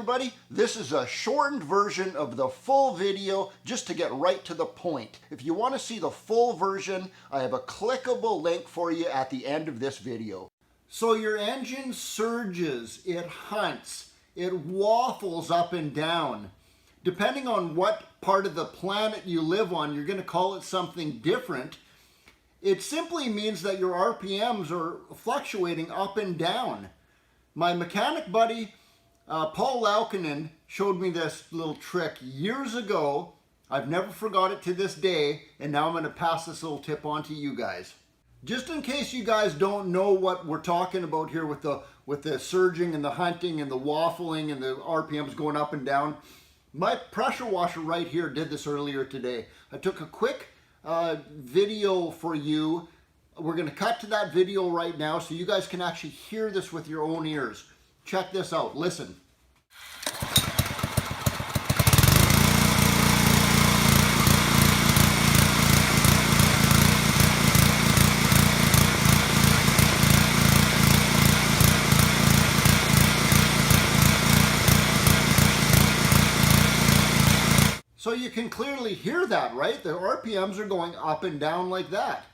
everybody, this is a shortened version of the full video just to get right to the point. If you want to see the full version, I have a clickable link for you at the end of this video. So your engine surges, it hunts, it waffles up and down. Depending on what part of the planet you live on, you're going to call it something different. It simply means that your RPMs are fluctuating up and down. My mechanic buddy, Paul Laukkanen, showed me this little trick years ago. I've never forgot it to this day, and now I'm going to pass this little tip on to you guys. Just in case you guys don't know what we're talking about here with the surging and the hunting and the waffling and the RPMs going up and down, my pressure washer right here did this earlier today. I took a quick video for you. We're going to cut to that video right now so you guys can actually hear this with your own ears. Check this out. Listen. So you can clearly hear that, right? The RPMs are going up and down like that.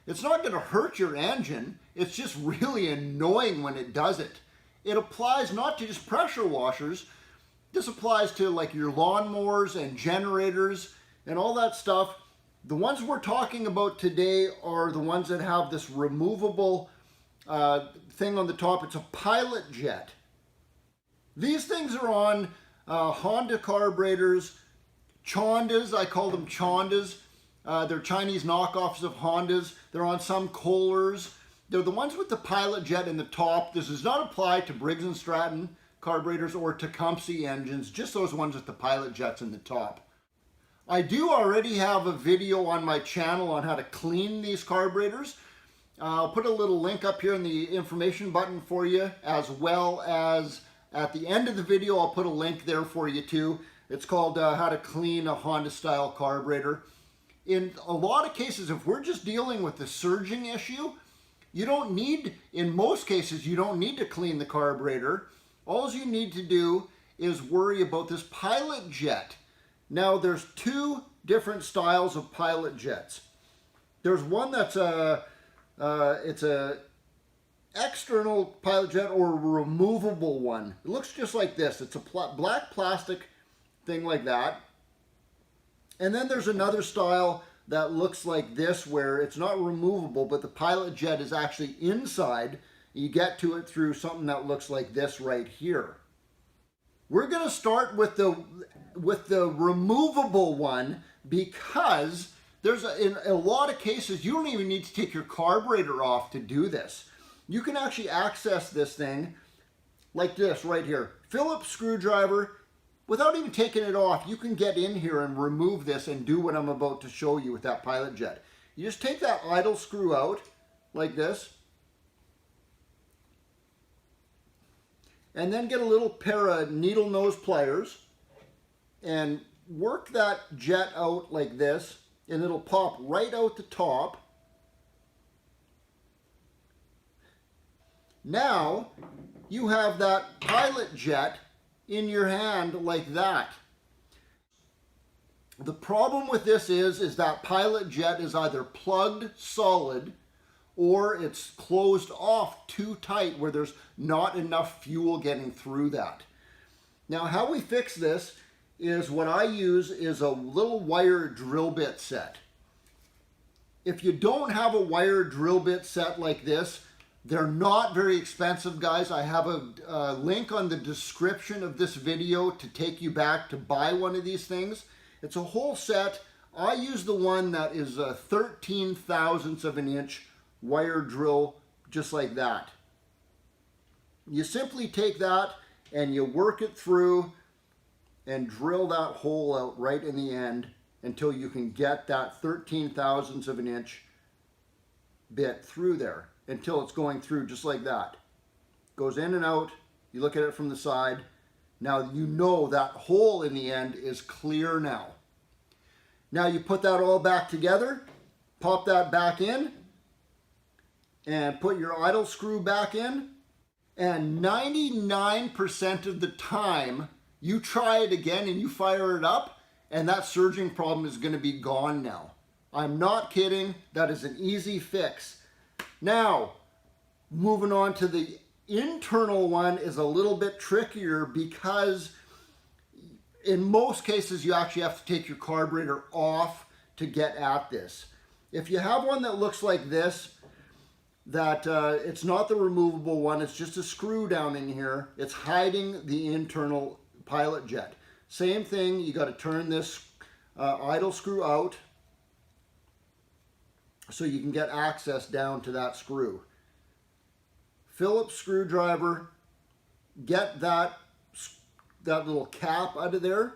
It's not going to hurt your engine. It's just really annoying when it does it. It applies not to just pressure washers. This applies to like your lawnmowers and generators and all that stuff. The ones we're talking about today are the ones that have this removable thing on the top. It's a pilot jet. These things are on Honda carburetors, Chondas, I call them Chondas. They're Chinese knockoffs of Hondas. They're on some Kohlers. They're the ones with the pilot jet in the top. This does not apply to Briggs & Stratton carburetors or Tecumseh engines, just those ones with the pilot jets in the top. I do already have a video on my channel on how to clean these carburetors. I'll put a little link up here in the information button for you, as well as at the end of the video I'll put a link there for you too. It's called How to Clean a Honda Style Carburetor. In a lot of cases, if we're just dealing with the surging issue, you don't need, in most cases, you don't need to clean the carburetor. All you need to do is worry about this pilot jet. Now, there's two different styles of pilot jets. There's one that's it's a external pilot jet or a removable one. It looks just like this. It's a black plastic thing like that. And then there's another style that looks like this where it's not removable, but the pilot jet is actually inside. You get to it through something that looks like this right here. We're going to start with the removable one because in a lot of cases you don't even need to take your carburetor off to do this. You can actually access this thing like this right here. Phillips screwdriver. Without even taking it off, you can get in here and remove this and do what I'm about to show you with that pilot jet. You just take that idle screw out like this, and then get a little pair of needle nose pliers and work that jet out like this, and it'll pop right out the top. Now you have that pilot jet in your hand like that. The problem with this is that pilot jet is either plugged solid or it's closed off too tight where there's not enough fuel getting through that. Now how we fix this is what I use is a little wire drill bit set. If you don't have a wire drill bit set like this, they're not very expensive, guys. I have a link on the description of this video to take you back to buy one of these things. It's a whole set. I use the one that is a 13 thousandths of an inch wire drill, just like that. You simply take that and you work it through and drill that hole out right in the end until you can get that 13 thousandths of an inch bit through there, until it's going through just like that. Goes in and out. You look at it from the side. Now you know that hole in the end is clear now. Now you put that all back together, pop that back in, and put your idle screw back in. And 99% of the time, You try it again and you fire it up, and that surging problem is going to be gone now. I'm not kidding. That is an easy fix. Now, moving on to the internal one is a little bit trickier because in most cases you actually have to take your carburetor off to get at this. If you have one that looks like this, that it's not the removable one, it's just a screw down in here, it's hiding the internal pilot jet. Same thing, you got to turn this idle screw out so you can get access down to that screw. Phillips screwdriver, get that little cap out of there.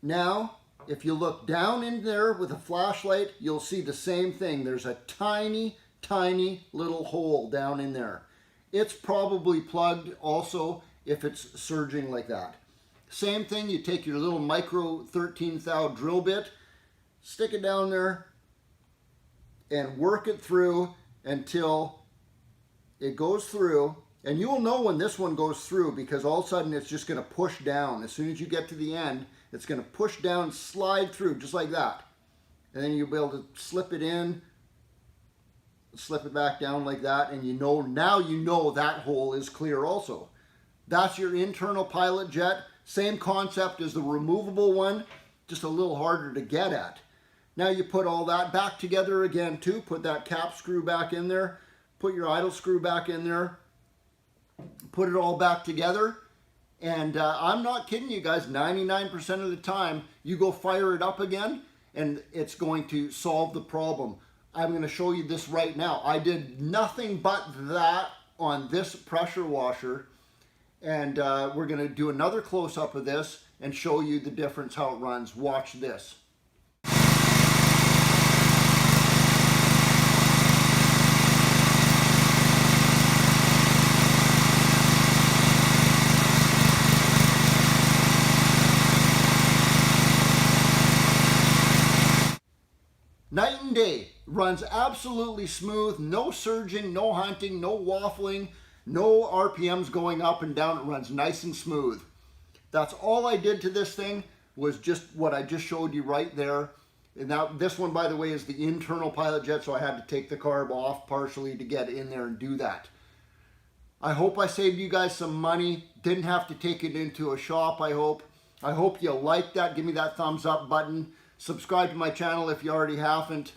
Now, if you look down in there with a flashlight, you'll see the same thing. There's a tiny, tiny little hole down in there. It's probably plugged also if it's surging like that. Same thing, you take your little micro 13th thou drill bit, stick it down there, and work it through until it goes through. And you'll know when this one goes through because all of a sudden it's just going to push down. As soon as you get to the end, it's going to push down, slide through just like that. And then you'll be able to slip it in, slip it back down like that, and now you know that hole is clear also. That's your internal pilot jet. Same concept as the removable one, just a little harder to get at. Now you put all that back together again too. Put that cap screw back in there. Put your idle screw back in there. Put it all back together. And I'm not kidding you guys, 99% of the time, you go fire it up again and it's going to solve the problem. I'm going to show you this right now. I did nothing but that on this pressure washer. And we're going to do another close-up of this and show you the difference, how it runs. Watch this. Night and day, runs absolutely smooth, no surging, no hunting, no waffling, no RPMs going up and down. It runs nice and smooth. That's all I did to this thing, was just what I just showed you right there. And now this one, by the way, is the internal pilot jet, so I had to take the carb off partially to get in there and do that. I hope I saved you guys some money. Didn't have to take it into a shop, I hope. I hope you liked that. Give me that thumbs up button. Subscribe to my channel if you already haven't.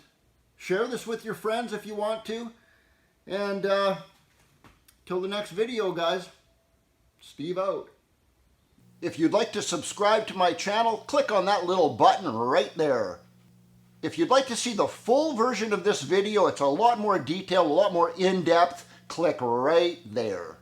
Share this with your friends if you want to. And till the next video, guys, Steve out. If you'd like to subscribe to my channel, click on that little button right there. If you'd like to see the full version of this video, it's a lot more detailed, a lot more in-depth, click right there.